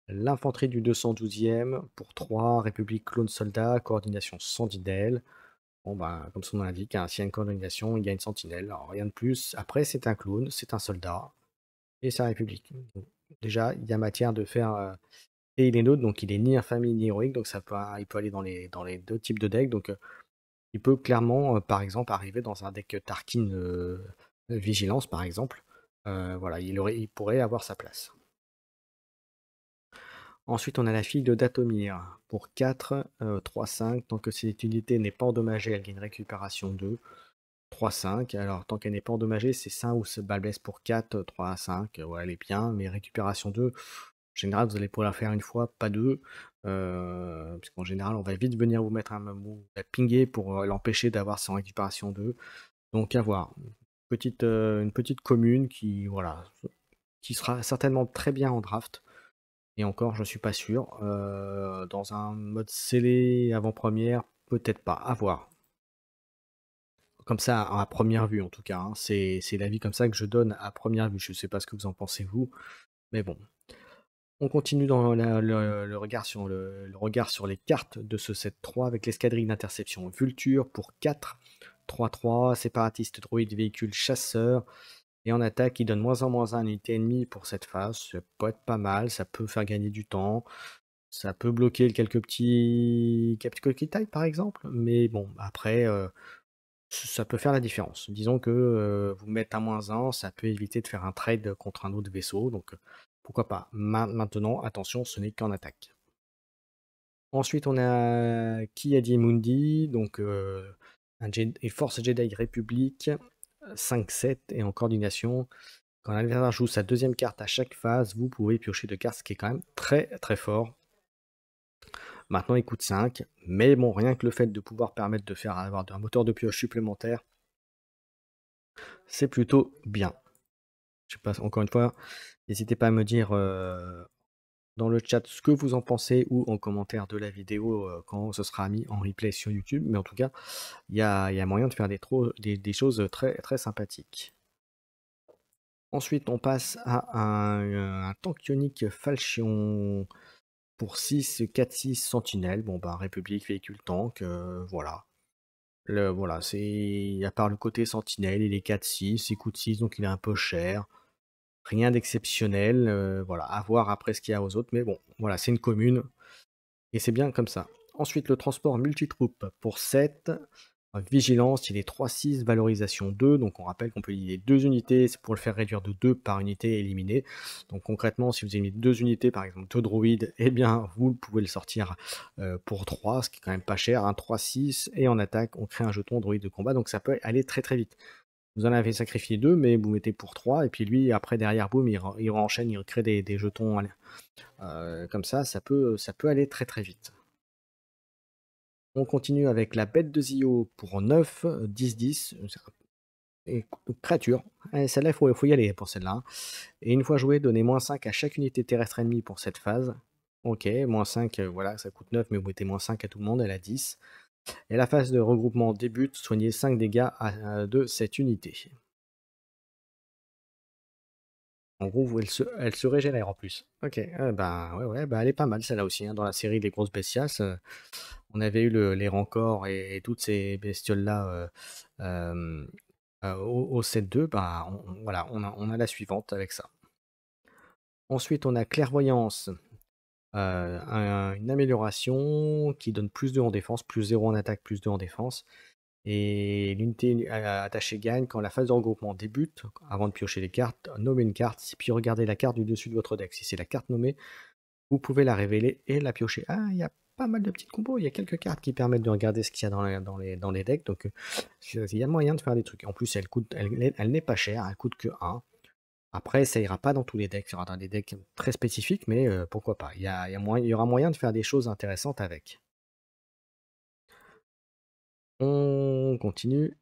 l'infanterie du 212e pour 3, République clone soldat, coordination sentinelle. Bon ben, comme son nom l'indique, hein, s'il y a une coordination, il y a une sentinelle. Alors rien de plus. Après, c'est un clone, c'est un soldat, et c'est un République. Donc, déjà, il y a matière de faire. Et il est neutre, donc il est ni infamie ni héroïque, donc il peut aller dans les deux types de decks. Donc il peut clairement, par exemple, arriver dans un deck Tarkin Vigilance, par exemple. Voilà, il pourrait avoir sa place. Ensuite, on a la fille de Datomir pour 4, 3/5. Tant que cette unité n'est pas endommagée, elle gagne récupération 2, 3/5. Alors, tant qu'elle n'est pas endommagée, c'est 5 ou ce balbès pour 4, 3/5. Ouais, elle est bien, mais récupération 2, en général, vous allez pouvoir la faire une fois, pas deux. Parce qu'en général, on va vite venir vous mettre vous va pinguer pour l'empêcher d'avoir son récupération 2. Donc, à voir. Une petite commune qui, voilà, qui sera certainement très bien en draft. Et encore, je suis pas sûr. Dans un mode scellé avant-première, peut-être pas. À voir. Comme ça, à première vue, en tout cas, hein. C'est l'avis comme ça que je donne à première vue. Je sais pas ce que vous en pensez, vous. Mais bon. On continue dans le regard sur les cartes de ce set 3 avec l'escadrille d'interception Vulture pour 4, 3/3, séparatiste droïde véhicule chasseur. Et en attaque, il donne moins en moins 1 unité ennemie pour cette phase. Ça peut être pas mal, ça peut faire gagner du temps. Ça peut bloquer quelques petits tailles par exemple. Mais bon, après, ça peut faire la différence. Disons que vous mettre un -1, ça peut éviter de faire un trade contre un autre vaisseau. Donc pourquoi pas. Maintenant, attention, ce n'est qu'en attaque. Ensuite, on a Ki-Adi-Mundi, donc une force Jedi République, 5/7 et en coordination. Quand l'adversaire joue sa deuxième carte à chaque phase, vous pouvez piocher 2 cartes, ce qui est quand même très très fort. Maintenant, il coûte 5, mais bon, rien que le fait de pouvoir permettre de faire avoir un moteur de pioche supplémentaire, c'est plutôt bien. Je sais pas, encore une fois, n'hésitez pas à me dire dans le chat ce que vous en pensez ou en commentaire de la vidéo quand ce sera mis en replay sur YouTube. Mais en tout cas, il y a moyen de faire des choses très, très sympathiques. Ensuite, on passe à un tank ionique Falchion pour 6, 4/6 sentinelle. Bon, bah, République, véhicule tank, voilà. Voilà, à part le côté sentinelle, il est 4/6, il coûte 6, donc il est un peu cher. Rien d'exceptionnel, voilà, à voir après ce qu'il y a aux autres, mais bon, voilà, c'est une commune et c'est bien comme ça. Ensuite, le transport multitroupe pour 7, vigilance, il est 3/6, valorisation 2, donc on rappelle qu'on peut lier 2 unités, c'est pour le faire réduire de 2 par unité éliminée. Donc concrètement, si vous avez mis 2 unités, par exemple 2 droïdes, eh bien vous pouvez le sortir pour 3, ce qui est quand même pas cher, hein, 3/6, et en attaque, on crée un jeton droïde de combat, donc ça peut aller très très vite. Vous en avez sacrifié 2, mais vous mettez pour 3, et puis lui, après, derrière, boum, il enchaîne, il crée des jetons comme ça peut aller très très vite. On continue avec la bête de Zio pour 9, 10/10, et créature. Celle-là, il faut y aller pour celle-là, hein. Et une fois jouée, donnez -5 à chaque unité terrestre ennemie pour cette phase. OK, -5, voilà, ça coûte 9, mais vous mettez -5 à tout le monde, elle a 10. Et la phase de regroupement débute, soignez 5 dégâts de cette unité. En gros, elle se régénère en plus. OK, bah, ouais, ouais, bah, elle est pas mal celle-là aussi, hein, dans la série des grosses bestias, on avait eu les rancors et toutes ces bestioles-là, hem, au 7-2, bah, voilà, on a la suivante avec ça. Ensuite, on a clairvoyance, une amélioration qui donne +2 en défense, +0 en attaque, +2 en défense. Et l'unité attachée gagne quand la phase de regroupement débute. Avant de piocher les cartes, nommez une carte, puis regardez la carte du dessus de votre deck. Si c'est la carte nommée, vous pouvez la révéler et la piocher. Ah, il y a pas mal de petites combos, il y a quelques cartes qui permettent de regarder ce qu'il y a dans les decks, donc il y a moyen de faire des trucs. En plus, elle n'est pas chère, elle coûte que 1. Après, ça ira pas dans tous les decks, il y aura dans des decks très spécifiques, mais pourquoi pas. Il y aura moyen de faire des choses intéressantes avec. On continue.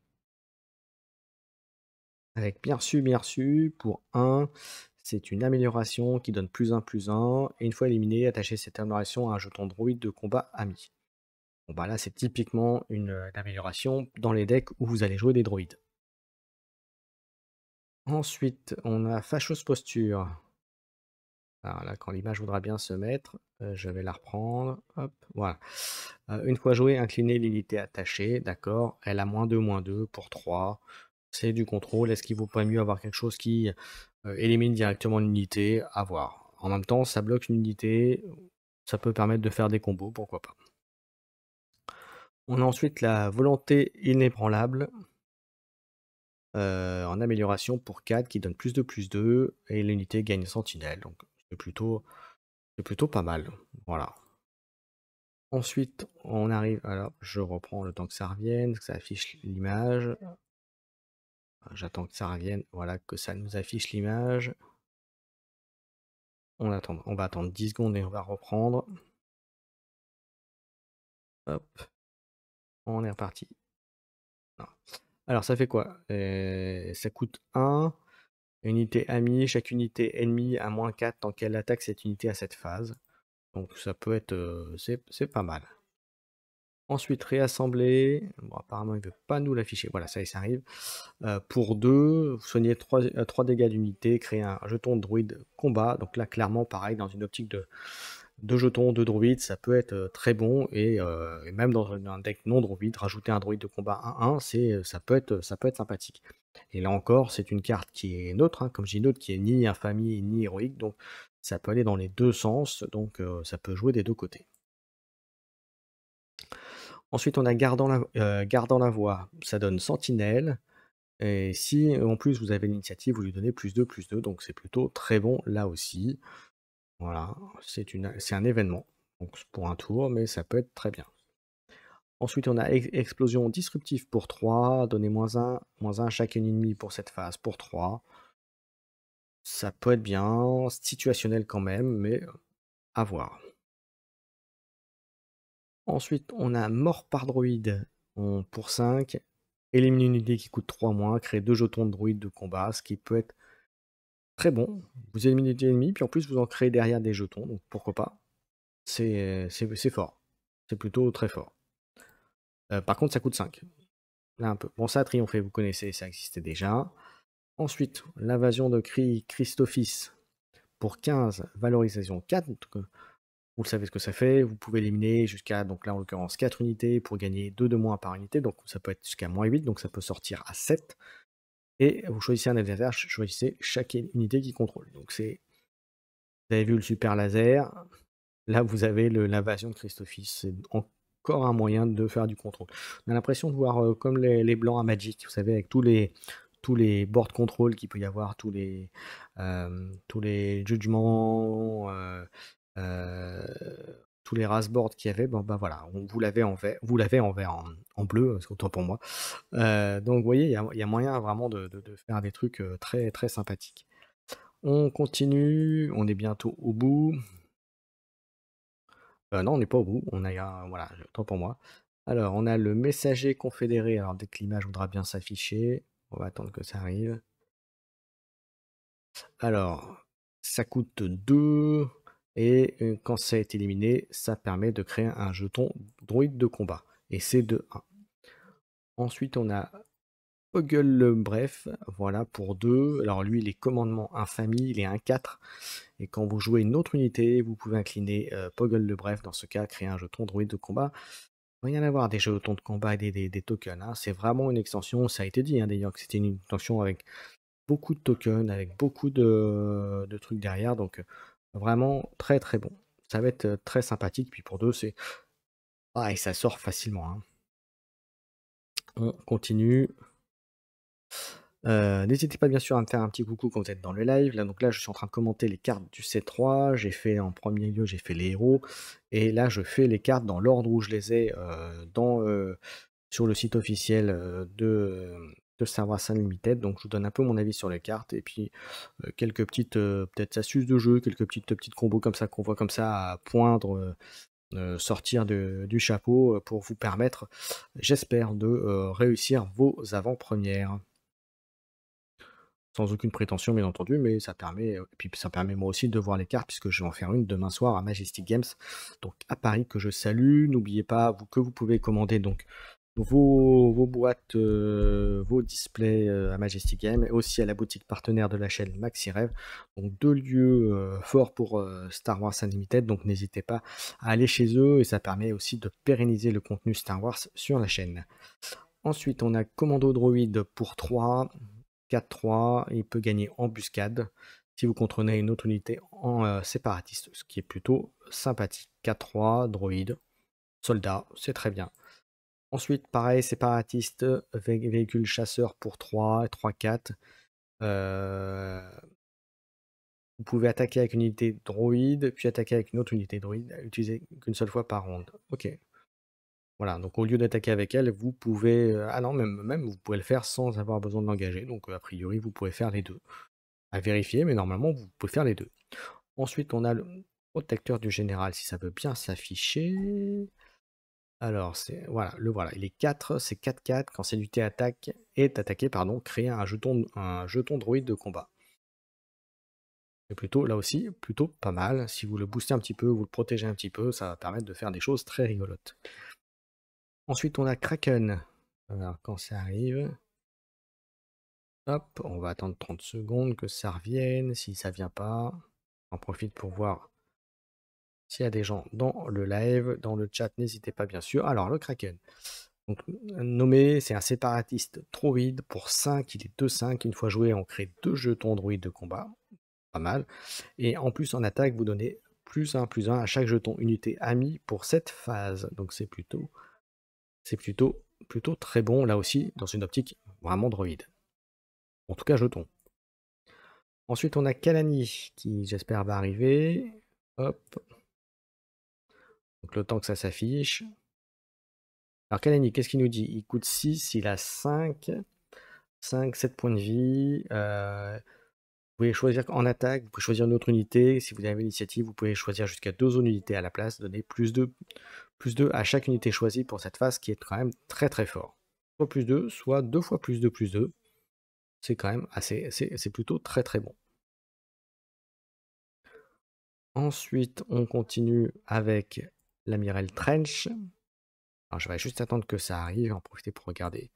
Avec bien reçu, pour 1, c'est une amélioration qui donne +1/+1 et une fois éliminé, attachez cette amélioration à un jeton druide de combat ami. Bon bah là, c'est typiquement une amélioration dans les decks où vous allez jouer des druides. Ensuite, on a Fâcheuse Posture. Alors là, quand l'image voudra bien se mettre, je vais la reprendre, hop, voilà. Une fois jouée, inclinez l'unité attachée, d'accord, elle a -2/-2 pour 3. C'est du contrôle. Est-ce qu'il vaut pas mieux avoir quelque chose qui élimine directement l'unité? À voir. En même temps, ça bloque une unité, ça peut permettre de faire des combos, pourquoi pas. On a ensuite la volonté inébranlable, en amélioration pour 4 qui donne +2/+2 et l'unité gagne sentinelle, donc c'est plutôt pas mal, voilà. Ensuite, on arrive alors je reprends le temps que ça revienne, que ça affiche l'image. J'attends que ça revienne, voilà, que ça nous affiche l'image. On va attendre 10 secondes et on va reprendre. Hop, on est reparti. Non. Alors ça fait quoi? Ça coûte 1, unité amie, chaque unité ennemie a -4 tant qu'elle attaque cette unité à cette phase. Donc ça peut être, c'est pas mal. Ensuite réassembler, bon apparemment il veut pas nous l'afficher, voilà ça y est, ça arrive. Pour 2, vous soignez 3 dégâts d'unité, créez un jeton de druide combat. Donc là clairement pareil dans une optique de jetons de druide, ça peut être, très bon et même dans un deck non druide, rajouter un druide de combat 1/1, ça peut être sympathique. Et là encore, c'est une carte qui est neutre, hein, comme je dis neutre, qui est ni infamie ni héroïque, donc ça peut aller dans les 2 sens, donc ça peut jouer des 2 côtés. Ensuite, on a gardant la voix, ça donne sentinelle et si en plus vous avez l'initiative, vous lui donnez +2/+2, donc c'est plutôt très bon là aussi. Voilà, c'est un événement, donc pour un tour, mais ça peut être très bien. Ensuite, on a explosion disruptive pour 3, donnez -1 à chaque ennemi pour cette phase pour 3. Ça peut être bien, situationnel quand même, mais à voir. Ensuite, on a mort par droïde pour 5. Élimine une unité qui coûte 3 moins, crée 2 jetons de druide de combat, ce qui peut être très bon. Vous éliminez des ennemis, puis en plus vous en créez derrière des jetons, donc pourquoi pas. C'est fort. C'est plutôt très fort. Par contre, ça coûte 5. Là un peu. Bon, ça a triomphé, vous connaissez, ça existait déjà. Ensuite, l'invasion de Christophis pour 15, valorisation 4. Donc, vous savez ce que ça fait. Vous pouvez éliminer jusqu'à, donc là en l'occurrence, 4 unités pour gagner 2 de moins par unité. Donc ça peut être jusqu'à -8, donc ça peut sortir à 7. Et vous choisissez un adversaire, choisissez chaque unité qui contrôle. Donc vous avez vu le super laser, là vous avez l'invasion de Christophis. C'est encore un moyen de faire du contrôle. On a l'impression de voir comme les blancs à Magic, vous savez, avec tous les board control qu'il peut y avoir, tous les jugements, euh, tous les race boards qu'il y avait. Bon bah voilà, vous l'avez en vert, en bleu, c'est autant pour moi. Donc vous voyez, il y a moyen vraiment de faire des trucs très très sympathiques. On continue, on est bientôt au bout. Non, on n'est pas au bout, on a voilà, autant pour moi. Alors, on a le messager confédéré. Alors, dès que l'image voudra bien s'afficher, on va attendre que ça arrive. Alors, ça coûte 2. Et quand ça a été éliminé, ça permet de créer un jeton droïde de combat. Et c'est de 1. Ensuite, on a Poggle le Bref, voilà, pour 2. Alors lui, les commandements infamie, il est 1/4. Et quand vous jouez une autre unité, vous pouvez incliner Poggle le Bref, dans ce cas, créer un jeton droïde de combat. Rien à voir des jetons de combat et des tokens, hein. C'est vraiment une extension, ça a été dit, hein, d'ailleurs, que c'était une extension avec beaucoup de tokens, avec beaucoup de trucs derrière, donc vraiment très très bon. Ça va être très sympathique, puis pour 2, c'est et ça sort facilement, hein. On continue. N'hésitez pas bien sûr à me faire un petit coucou quand vous êtes dans le live. Là, donc là, je suis en train de commenter les cartes du C3. J'ai fait en premier lieu, j'ai fait les héros. Et là, je fais les cartes dans l'ordre où je les ai sur le site officiel de Star Wars Unlimited. Donc je vous donne un peu mon avis sur les cartes. Et puis quelques petites peut-être astuces de jeu, quelques petites combos comme ça qu'on voit comme ça à poindre. Sortir du chapeau pour vous permettre, j'espère, de réussir vos avant-premières. Sans aucune prétention, bien entendu, mais ça permet, et puis ça permet moi aussi de voir les cartes, puisque je vais en faire une demain soir à Majestic Games, donc à Paris, que je salue. N'oubliez pas que vous pouvez commander donc vos boîtes, vos displays à Majestic Games, et aussi à la boutique partenaire de la chaîne MaxiRêve. Donc 2 lieux forts pour Star Wars Unlimited, donc n'hésitez pas à aller chez eux, et ça permet aussi de pérenniser le contenu Star Wars sur la chaîne. Ensuite, on a Commando Droïde pour 3. 4-3, il peut gagner embuscade si vous contrôlez une autre unité en séparatiste, ce qui est plutôt sympathique. 4-3, droïde, soldat, c'est très bien. Ensuite, pareil, séparatiste, véhicule chasseur pour 3, 3-4. Vous pouvez attaquer avec une unité droïde, puis attaquer avec une autre unité droïde, utiliser qu'une seule fois par ronde. Ok. Voilà, donc au lieu d'attaquer avec elle, vous pouvez... ah non, même vous pouvez le faire sans avoir besoin de l'engager, donc a priori vous pouvez faire les deux. À vérifier, mais normalement vous pouvez faire les deux. Ensuite, on a le protecteur du général, si ça veut bien s'afficher. Alors, voilà, il est 4, c'est 4-4. Quand cette unité est attaquée, pardon, créer un jeton droïde de combat. C'est plutôt, là aussi, plutôt pas mal. Si vous le boostez un petit peu, vous le protégez un petit peu, ça va permettre de faire des choses très rigolotes. Ensuite, on a Kraken. Alors, quand ça arrive, hop, on va attendre 30 secondes que ça revienne. Si ça vient pas, on profite pour voir s'il y a des gens dans le live, dans le chat, n'hésitez pas bien sûr. Alors, le Kraken. Donc, nommé, c'est un séparatiste droïde pour 5, il est 2-5. Une fois joué, on crée 2 jetons droïdes de combat. Pas mal. Et en plus, en attaque, vous donnez +1/+1 à chaque jeton unité ami pour cette phase. Donc c'est plutôt très bon, là aussi, dans une optique vraiment droïde. En tout cas, jeton. Ensuite, on a Kalani, qui j'espère va arriver. Hop. Donc le temps que ça s'affiche. Alors Kalani, qu'est-ce qu'il nous dit? Il coûte 6, il a 5, 7 points de vie. Vous pouvez choisir en attaque, vous pouvez choisir une autre unité. Si vous avez l'initiative, vous pouvez choisir jusqu'à 2 unités à la place, donner +2 à chaque unité choisie pour cette phase, qui est quand même très très fort. Soit +2, soit 2 fois +2. C'est quand même c'est plutôt très très bon. Ensuite, on continue avec l'amiral Trench. Alors je vais juste attendre que ça arrive, en profiter pour regarder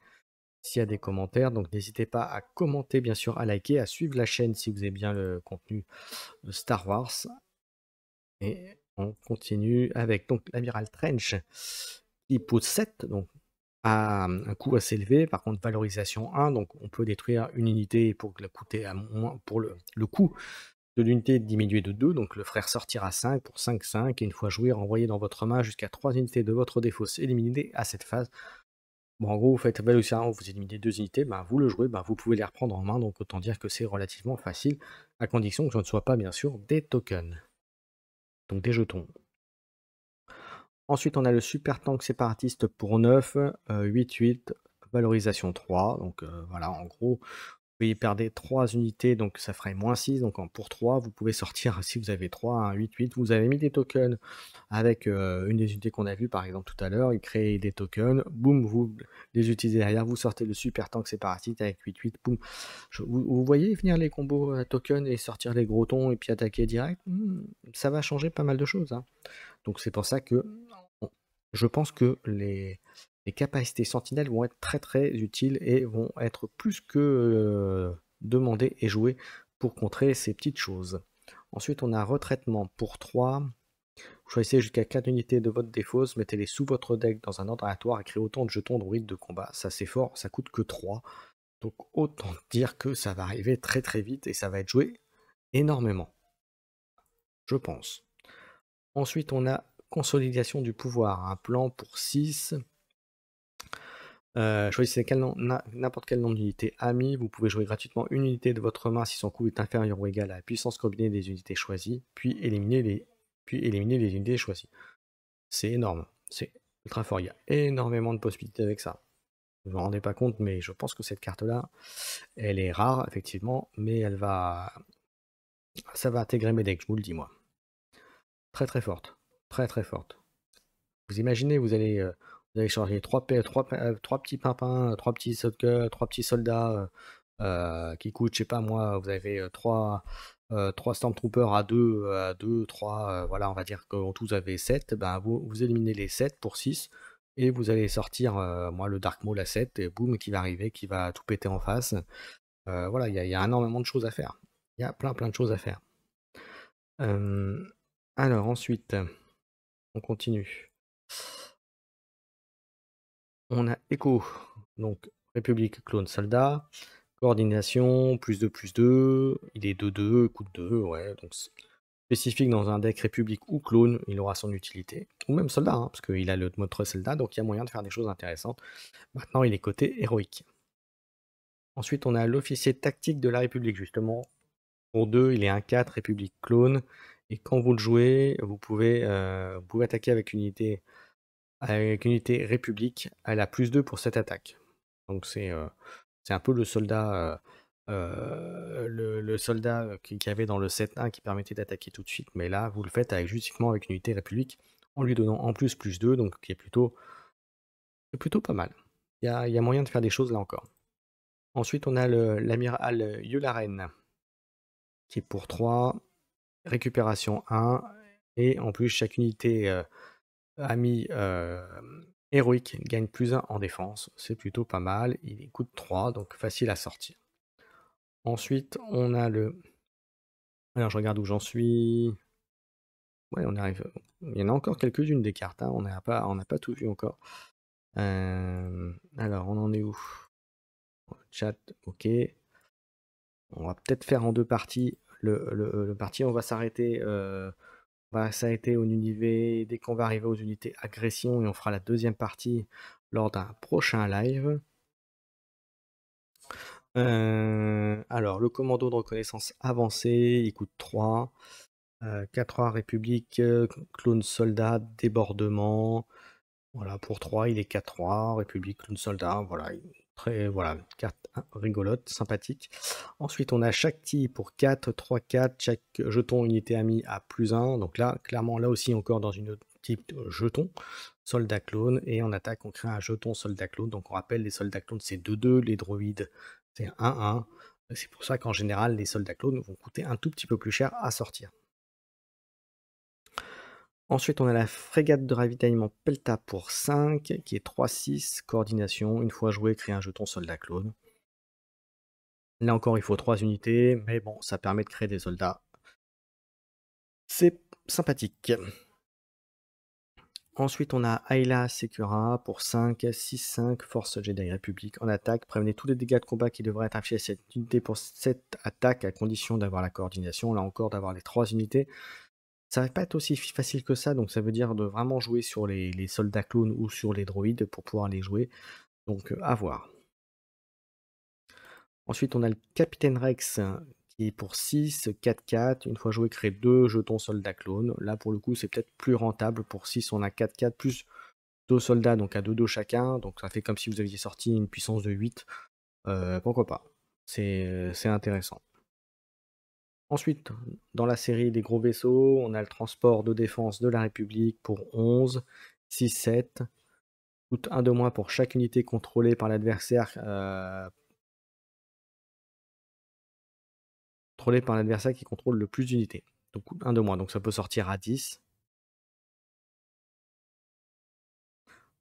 s'il y a des commentaires. Donc n'hésitez pas à commenter, bien sûr, à liker, à suivre la chaîne si vous aimez bien le contenu Star Wars. Et on continue avec donc l'amiral Trench qui pose 7, donc à un coût assez élevé. Par contre, valorisation 1, donc on peut détruire une unité pour le coûter à moins, pour le coût de l'unité diminué de 2, donc le frère sortira 5 pour 5-5, et une fois joué, renvoyez dans votre main jusqu'à 3 unités de votre défausse éliminées à cette phase. Bon, en gros, vous faites valorisation 1, vous éliminez 2 unités, vous le jouez, vous pouvez les reprendre en main, donc autant dire que c'est relativement facile, à condition que ce ne soit pas, bien sûr, des tokens, donc des jetons. Ensuite, on a le super tank séparatiste pour 9, 8-8, valorisation 3, donc voilà, en gros, Vous y perdez 3 unités, donc ça ferait -6, donc pour 3, vous pouvez sortir si vous avez 3, un 8-8. Vous avez mis des tokens avec, une des unités qu'on a vues par exemple tout à l'heure, il crée des tokens, boum, vous les utilisez derrière, vous sortez le super tank séparatiste avec 8-8, boum. Vous voyez venir les combos, tokens et sortir les gros tons et puis attaquer direct? Ça va changer pas mal de choses, hein. Donc c'est pour ça que on je pense que les capacités sentinelles vont être très, très utiles et vont être plus que, demandées et jouées pour contrer ces petites choses. Ensuite, on a retraitement pour 3. Choisissez jusqu'à 4 unités de votre défausse, mettez-les sous votre deck dans un ordre aléatoire et créez autant de jetons druides de combat. Ça, c'est fort, ça coûte que 3. Donc autant dire que ça va arriver très, très vite et ça va être joué énormément, je pense. Ensuite, on a consolidation du pouvoir, un plan pour 6. Choisissez n'importe quel nombre d'unités amis. Vous pouvez jouer gratuitement une unité de votre main si son coût est inférieur ou égal à la puissance combinée des unités choisies, puis éliminer les unités choisies. C'est énorme, c'est ultra fort. Il y a énormément de possibilités avec ça. Vous ne vous rendez pas compte, mais je pense que cette carte-là, elle est rare, effectivement, mais ça va intégrer mes decks, je vous le dis, moi. Très très forte. Très très forte. Vous imaginez, vous allez charger 3 petits pimpins, 3 petits soldats, 3 petits soldats qui coûtent, je sais pas moi, vous avez 3 Stormtroopers à 2, 3, voilà, on va dire qu'en tout vous avez 7, ben vous éliminez les 7 pour 6, et vous allez sortir, moi, le Dark Maul à 7, et boum, qui va arriver, qui va tout péter en face. Voilà, il y a énormément de choses à faire. Il y a plein plein de choses à faire. Alors ensuite, on continue. On a Echo, donc République clone soldat, coordination, +2/+2, il est 2/2, coûte 2, ouais, donc spécifique dans un deck République ou clone, il aura son utilité. Ou même soldat, hein, parce qu'il a le mode soldat, donc il y a moyen de faire des choses intéressantes. Maintenant, il est côté héroïque. Ensuite, on a l'officier tactique de la République, justement. Pour 2, il est 1/4 République clone, et quand vous le jouez, vous pouvez attaquer avec une unité République, elle a +2 pour cette attaque. Donc c'est un peu le soldat, le soldat qu'il y avait dans le 7-1 qui permettait d'attaquer tout de suite, mais là vous le faites justement avec une unité République, en lui donnant en plus +2, donc qui est plutôt pas mal. Il y a moyen de faire des choses là encore. Ensuite on a l'amiral Yularen, qui est pour 3, récupération 1, et en plus chaque unité ami héroïque gagne +1 en défense, c'est plutôt pas mal. Il coûte 3, donc facile à sortir. Ensuite, on a le... Alors, je regarde où j'en suis. Ouais, on arrive. Il y en a encore quelques-unes des cartes, hein. On n'a pas tout vu encore. Alors, on en est où? Chat, ok. On va peut-être faire en 2 parties. Le parti, on va s'arrêter au unité dès qu'on va arriver aux unités agression, et on fera la deuxième partie lors d'un prochain live. Alors, le commando de reconnaissance avancé, il coûte 3. 4A République, clone soldat, débordement. Voilà, pour 3, il est 4-3, République, clone soldat. Voilà, voilà, carte rigolote, sympathique. Ensuite, on a Shakti pour 4, 3-4. Chaque jeton unité amie a +1. Donc là, clairement, là aussi, encore dans une autre type de jeton. Soldat clone. Et en attaque, on crée un jeton soldat clone. Donc on rappelle, les soldats clones, c'est 2-2. Les droïdes, c'est 1-1. C'est pour ça qu'en général, les soldats clones vont coûter un tout petit peu plus cher à sortir. Ensuite, on a la frégate de ravitaillement Pelta pour 5, qui est 3-6, coordination. Une fois joué, créer un jeton soldat clone. Là encore, il faut 3 unités, mais bon, ça permet de créer des soldats. C'est sympathique. Ensuite, on a Ayla Secura pour 5, 6-5, Force Jedi République en attaque. Prévenez tous les dégâts de combat qui devraient être affichés à cette unité pour cette attaque, à condition d'avoir la coordination. Là encore, d'avoir les 3 unités. Ça va pas être aussi facile que ça, donc ça veut dire de vraiment jouer sur les soldats clones ou sur les droïdes pour pouvoir les jouer. Donc à voir. Ensuite, on a le Capitaine Rex qui est pour 6, 4-4. Une fois joué, crée 2 jetons soldats clones. Là, pour le coup, c'est peut-être plus rentable. Pour 6, on a 4-4 plus 2 soldats, donc à 2-2 chacun. Donc ça fait comme si vous aviez sorti une puissance de 8. Pourquoi pas. C'est intéressant. Ensuite, dans la série des gros vaisseaux, on a le transport de défense de la République pour 11, 6, 7. Coûte 1 de moins pour chaque unité contrôlée par l'adversaire, contrôlée par l'adversaire qui contrôle le plus d'unités. Donc coûte 1 de moins, donc ça peut sortir à 10.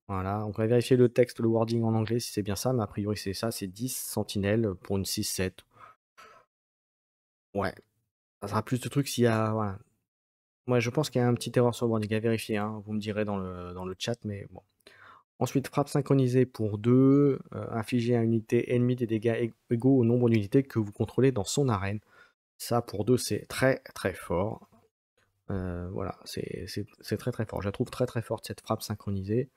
Voilà, donc on va vérifier le texte, le wording en anglais si c'est bien ça, mais a priori c'est ça, c'est 10 sentinelles pour une 6-7. Ouais, ça sera plus de trucs s'il y a, voilà. Ouais, je pense qu'il y a un petit erreur sur le wording à vérifier, hein, vous me direz dans le chat, mais bon. Ensuite, frappe synchronisée pour 2, infliger à une unité ennemie des dégâts égaux au nombre d'unités que vous contrôlez dans son arène. Ça, pour 2, c'est très très fort. Voilà, c'est très très fort. Je la trouve très très forte cette frappe synchronisée.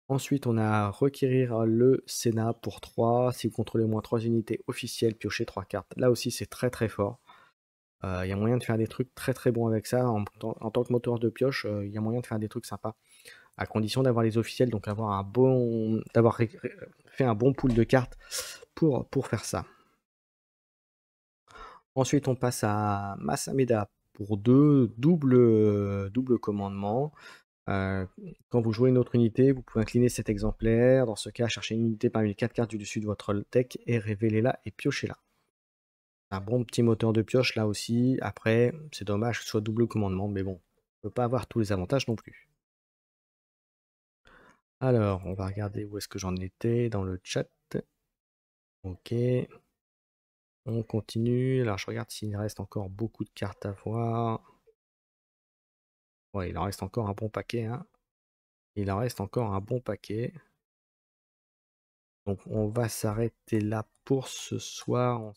Ensuite, on a requérir le Sénat pour 3. Si vous contrôlez au moins 3 unités officielles, piochez 3 cartes. Là aussi, c'est très très fort. Il y a moyen de faire des trucs très très bons avec ça. En tant que moteur de pioche, il y a moyen de faire des trucs sympas. À condition d'avoir les officiels, donc d'avoir fait un bon pool de cartes pour faire ça. Ensuite, on passe à Masameda pour 2, double commandement. Quand vous jouez une autre unité, vous pouvez incliner cet exemplaire. Dans ce cas, cherchez une unité parmi les 4 cartes du dessus de votre deck et révélez-la et piochez-la. Un bon petit moteur de pioche là aussi. Après, c'est dommage que ce soit double commandement, mais bon, on ne peut pas avoir tous les avantages non plus. Alors, on va regarder où est-ce que j'en étais dans le chat. Ok, on continue. Alors, je regarde s'il reste encore beaucoup de cartes à voir. Ouais, il en reste encore un bon paquet, hein. Il en reste encore un bon paquet. Donc, on va s'arrêter là pour ce soir.